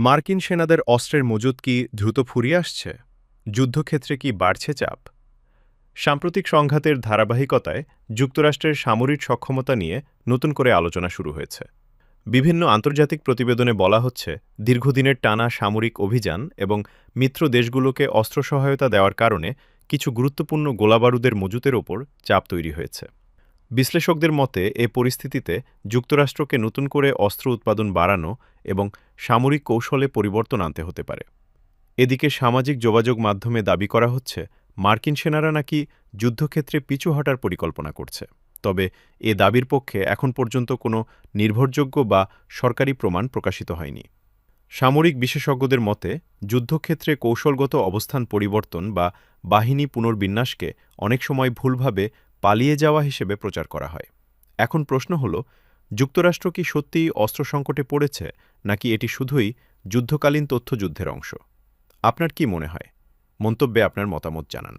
মার্কিন সেনাদের অস্ত্রের মজুত কি দ্রুত ফুরিয়ে আসছে? যুদ্ধক্ষেত্রে কি বাড়ছে চাপ? সাম্প্রতিক সংঘাতের ধারাবাহিকতায় যুক্তরাষ্ট্রের সামরিক সক্ষমতা নিয়ে নতুন করে আলোচনা শুরু হয়েছে। বিভিন্ন আন্তর্জাতিক প্রতিবেদনে বলা হচ্ছে, দীর্ঘদিনের টানা সামরিক অভিযান এবং মিত্র দেশগুলোকে অস্ত্র সহায়তা দেওয়ার কারণে কিছু গুরুত্বপূর্ণ গোলাবারুদের মজুতের ওপর চাপ তৈরি হয়েছে। বিশ্লেষকদের মতে এ পরিস্থিতিতে যুক্তরাষ্ট্রকে নতুন করে অস্ত্র উৎপাদন বাড়ানো এবং সামরিক কৌশলে পরিবর্তন আনতে হতে পারে। এদিকে সামাজিক যোগাযোগ মাধ্যমে দাবি করা হচ্ছে, মার্কিন সেনারা নাকি যুদ্ধক্ষেত্রে পিছু হটার পরিকল্পনা করছে। তবে এ দাবির পক্ষে এখন পর্যন্ত কোনো নির্ভরযোগ্য বা সরকারি প্রমাণ প্রকাশিত হয়নি। সামরিক বিশেষজ্ঞদের মতে, যুদ্ধক্ষেত্রে কৌশলগত অবস্থান পরিবর্তন বা বাহিনী পুনর্বিন্যাসকে অনেক সময় ভুলভাবে পালিয়ে যাওয়া হিসেবে প্রচার করা হয়। এখন প্রশ্ন হল, যুক্তরাষ্ট্র কি সত্যিই অস্ত্র সংকটে পড়েছে, নাকি এটি শুধুই যুদ্ধকালীন তথ্যযুদ্ধের অংশ? আপনার কি মনে হয়? মন্তব্যে আপনার মতামত জানান।